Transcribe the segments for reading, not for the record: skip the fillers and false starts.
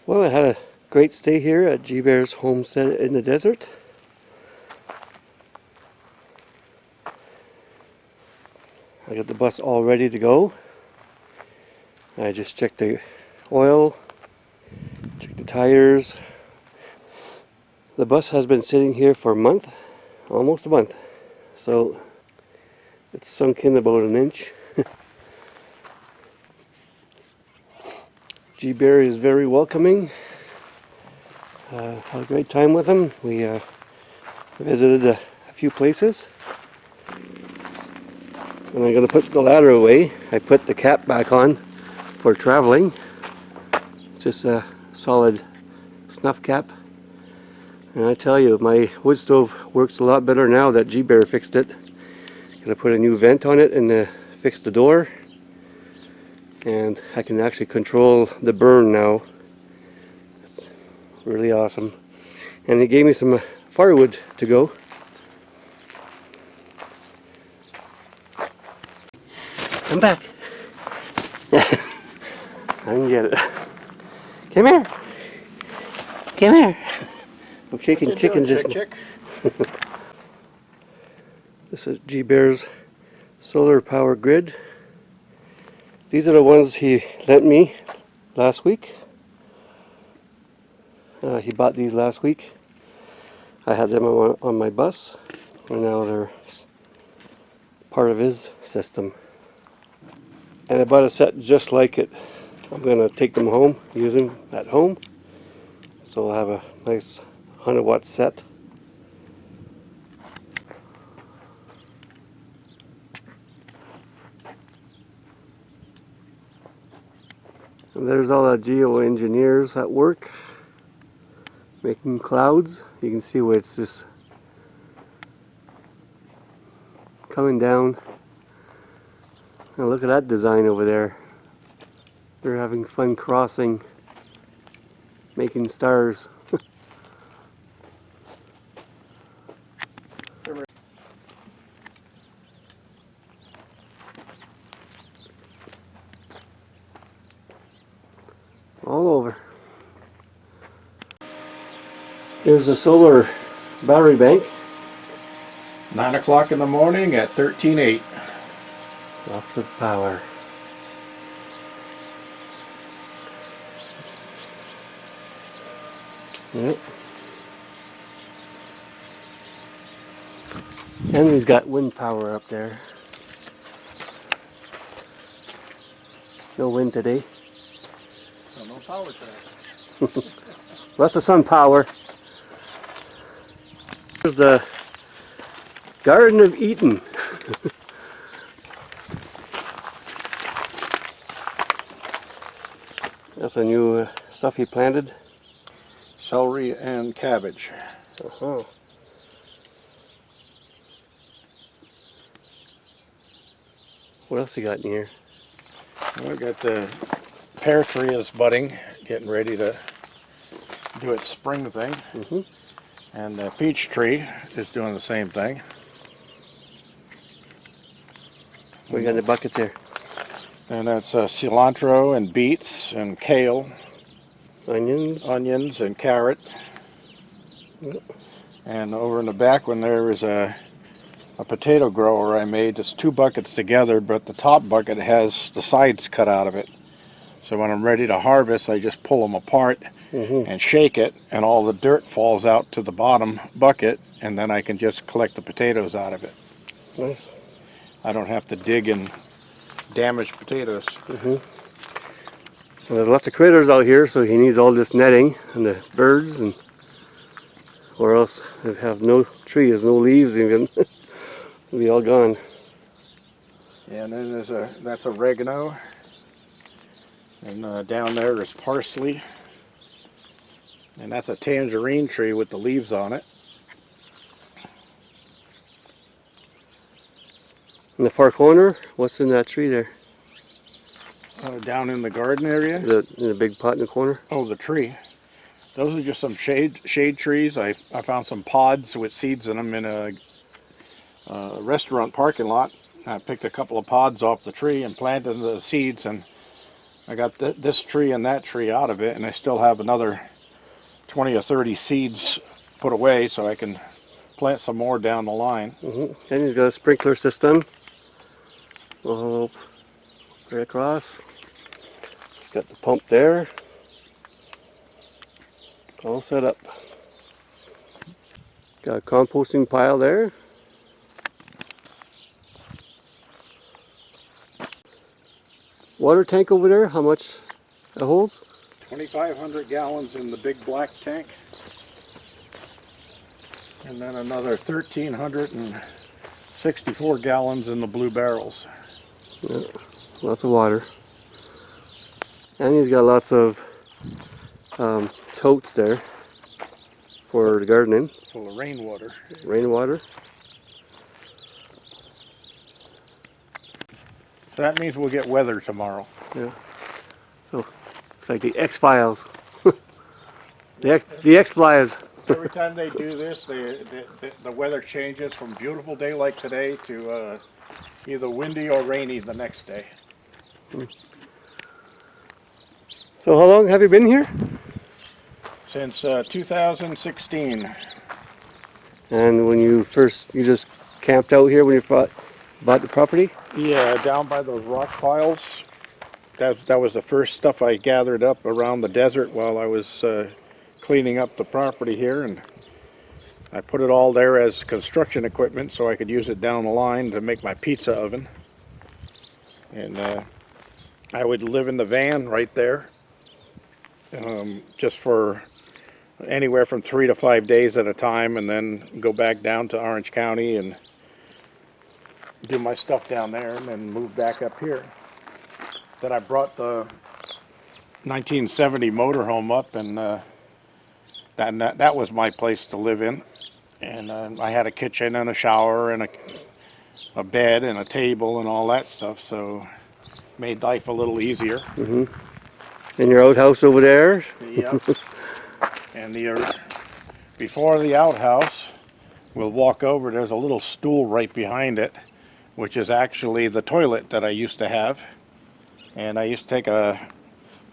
Well, I had a great stay here at GBear's homestead in the desert. I got the bus all ready to go. I just checked the oil, checked the tires. The bus has been sitting here for a month, almost a month, so it's sunk in about an inch. GBear is very welcoming. Had a great time with him. We visited a few places. And I'm going to put the ladder away. I put the cap back on for traveling. Just a solid snuff cap. And I tell you, my wood stove works a lot better now that GBear fixed it. Gonna put a new vent on it and fix the door. And I can actually control the burn now. It's really awesome. And he gave me some firewood to go. Come back. I can get it. Come here. Come here. I'm shaking chickens this morning. This is GBear's solar power grid. These are the ones he lent me last week. He bought these last week. I had them on my bus, and now they're part of his system. And I bought a set just like it. I'm going to take them home, use them at home. So I'll have a nice 100-watt set. And there's all the geoengineers at work making clouds. You can see where it's just coming down. And look at that design over there. They're having fun crossing, making stars. All over. Here's a solar battery bank. 9 o'clock in the morning at 13.8. Lots of power. Yep. And he's got wind power up there. No wind today. So no power today. Lots of sun power. Here's the Garden of Eden. That's a new stuff he planted. Celery and cabbage. Uh-huh. What else you got in here? We got the pear tree is budding, getting ready to do its spring thing. Mm-hmm. And the peach tree is doing the same thing. We got in the buckets here. And that's cilantro and beets and kale. Onions. And carrot. Yep. And over in the back one there is a potato grower I made. It's 2 buckets together, but the top bucket has the sides cut out of it. So when I'm ready to harvest, I just pull them apart and shake it, and all the dirt falls out to the bottom bucket, and then I can just collect the potatoes out of it. Nice. I don't have to dig and damage potatoes. Well, there's lots of critters out here, so he needs all this netting and the birds, and or else they have no trees, no leaves even. They'll be all gone. Yeah, and then that's oregano, and down there is parsley, and that's a tangerine tree with the leaves on it. In the far corner, what's in that tree there? Down in the garden area. In the big pot in the corner? Oh, the tree. Those are just some shade trees. I found some pods with seeds in them in a restaurant parking lot. I picked a couple of pods off the tree and planted the seeds, and I got this tree and that tree out of it, and I still have another 20 or 30 seeds put away so I can plant some more down the line. And he's got a sprinkler system. Right across. He's got the pump there. All set up. Got a composting pile there. Water tank over there, how much it holds? 2,500 gallons in the big black tank, and then another 1,364 gallons in the blue barrels. Yeah, lots of water. And he's got lots of totes there for the gardening. Full of rainwater. Rainwater. So that means we'll get weather tomorrow. Yeah. So it's like the X-Files. the X-Files. Every time they do this, the weather changes from beautiful day like today to either windy or rainy the next day. So how long have you been here? Since 2016. And when you just camped out here when you bought the property? Yeah, down by those rock piles. That was the first stuff I gathered up around the desert while I was cleaning up the property here, and I put it all there as construction equipment so I could use it down the line to make my pizza oven. And I would live in the van right there, just for anywhere from 3 to 5 days at a time, and then go back down to Orange County and do my stuff down there, and then move back up here. Then I brought the 1970 motorhome up, and that was my place to live in. And I had a kitchen and a shower and a bed and a table and all that stuff, so made life a little easier. And your outhouse over there? Yep. And before the outhouse, we'll walk over, there's a little stool right behind it, which is actually the toilet that I used to have. And I used to take a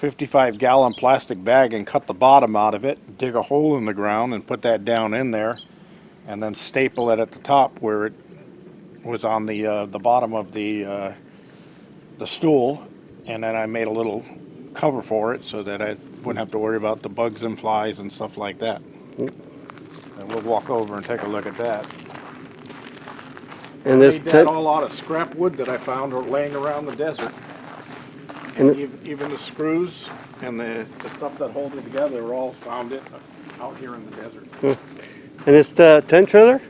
55-gallon plastic bag and cut the bottom out of it, dig a hole in the ground and put that down in there, and then staple it at the top where it was on the bottom of the stool. And then I made a little cover for it so that I wouldn't have to worry about the bugs and flies and stuff like that. And we'll walk over and take a look at that. And this made that all out of scrap wood that I found laying around the desert. And even the screws and the stuff that hold it together are all found out here in the desert. And it's the tent trailer?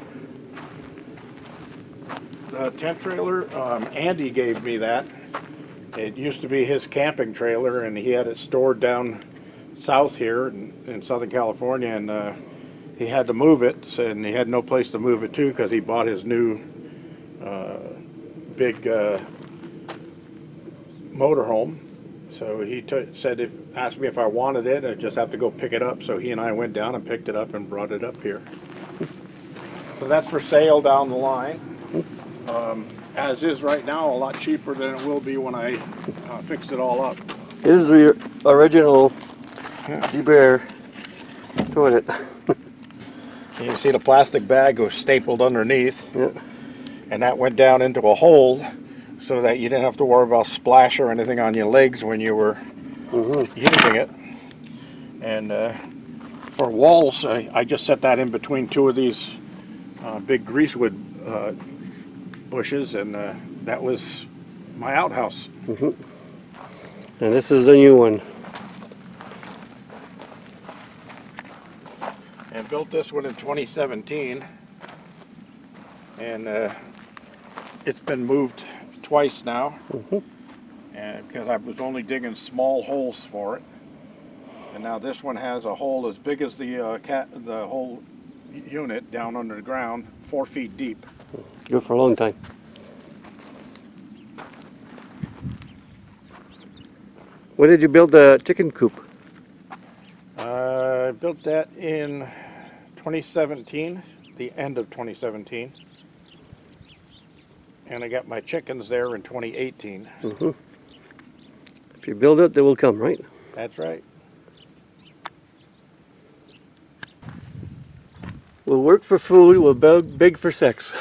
The tent trailer, Andy gave me that. It used to be his camping trailer, and he had it stored down south here in Southern California, and he had to move it, and he had no place to move it to because he bought his new big motorhome. So he asked me if I wanted it. I just have to go pick it up. So he and I went down and picked it up and brought it up here. So that's for sale down the line. As is right now, a lot cheaper than it will be when I fix it all up. This is the original GBear toilet. You see the plastic bag was stapled underneath. Yeah. And that went down into a hole so that you didn't have to worry about splash or anything on your legs when you were using it. And for walls, I just set that in between two of these big greasewood bushes, and that was my outhouse. And this is the new one. And built this one in 2017, and it's been moved twice now, and because I was only digging small holes for it, and now this one has a hole as big as the whole unit down under the ground, 4 feet deep. Good for a long time. When did you build the chicken coop? I built that in 2017, the end of 2017. And I got my chickens there in 2018. you build it, they will come, right? That's right. We'll work for food, we'll beg for sex.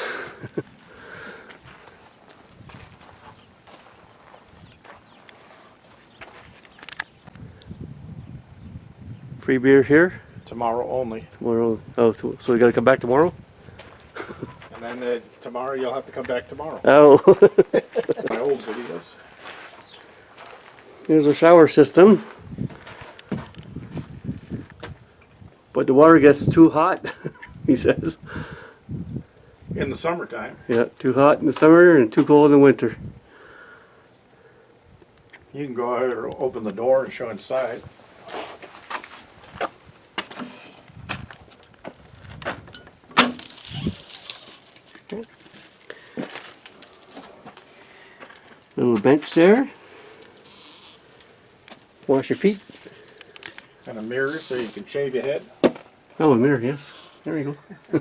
Free beer here? Tomorrow only. Tomorrow. Oh, so we gotta come back tomorrow? And then tomorrow you'll have to come back tomorrow. Oh. My old videos. Here's a shower system. But the water gets too hot, he says. In the summertime. Yeah, too hot in the summer and too cold in the winter. You can go ahead and open the door and show inside. Little bench there. Wash your feet. And a mirror so you can shave your head. Oh, a mirror, yes. There you go.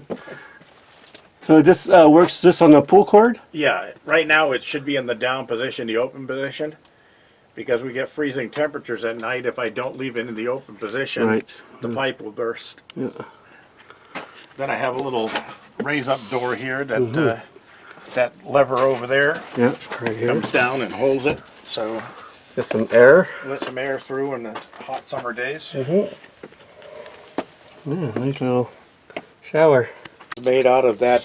So this works just on the pull cord? Yeah, right now it should be in the down position, the open position. Because we get freezing temperatures at night. If I don't leave it in the open position, Right. the pipe will burst. Yeah. Then I have a little raise up door here that that lever over there Yeah, right here. comes down and holds it. So Get some air. let some air through in the hot summer days. Yeah, nice little shower. It's made out of that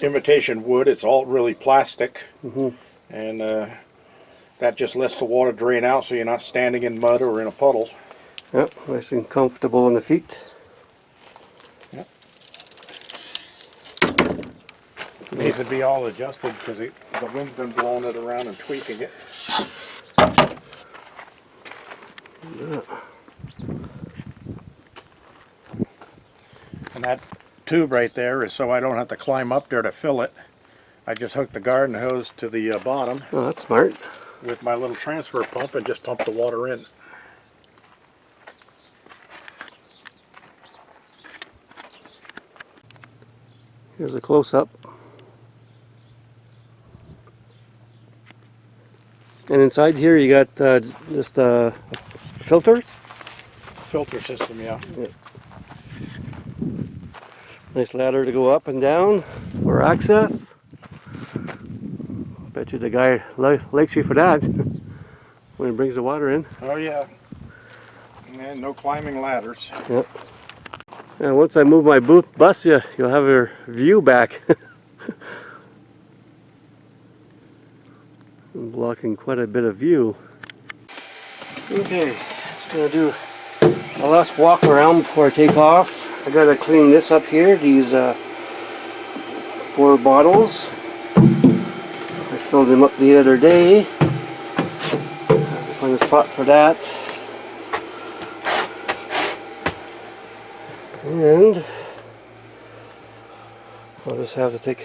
imitation wood. It's all really plastic. And that just lets the water drain out so you're not standing in mud or in a puddle. Yep, nice and comfortable on the feet. Yep. It needs to be all adjusted because the wind's been blowing it around and tweaking it. Yeah. And that tube right there is so I don't have to climb up there to fill it. I just hook the garden hose to the bottom Oh, that's smart. with my little transfer pump and just pump the water in. Here's a close-up. And inside here you got just filters. Filter system, yeah. Nice ladder to go up and down for access. Bet you the guy likes you for that when he brings the water in. Oh yeah. And no climbing ladders. Yep. And once I move my bus, you'll have your view back. I'm blocking quite a bit of view. Okay, just gonna do a last walk around before I take off. I gotta clean this up here, these 4 bottles. I filled them up the other day. Find a spot for that. And I'll just have to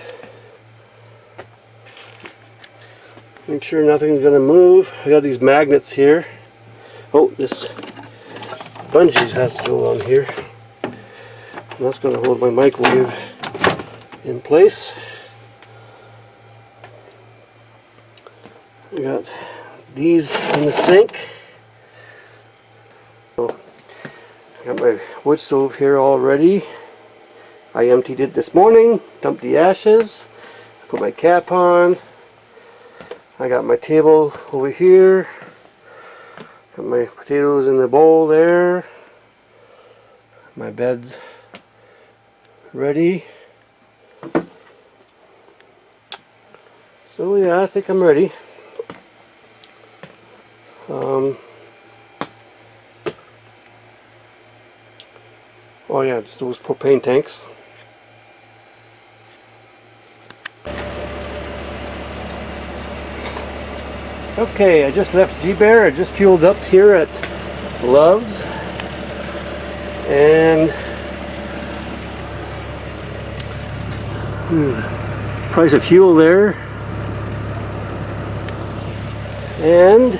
make sure nothing's gonna move. I got these magnets here. Oh, this bungee has to go on here. And that's gonna hold my microwave in place. I got these in the sink. I got my wood stove here already. I emptied it this morning, dumped the ashes, put my cap on. I got my table over here. Got my potatoes in the bowl there. My bed's ready. So yeah, I think I'm ready. Oh yeah, just those propane tanks. Okay, I just left GBear. I just fueled up here at Love's. And there's the price of fuel there. And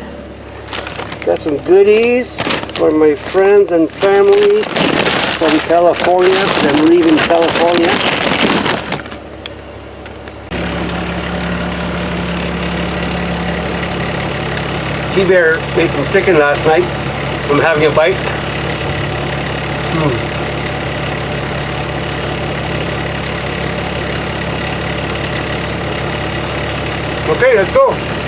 got some goodies for my friends and family from California. I'm leaving California. GBear made some chicken last night. I'm having a bite. Okay, let's go.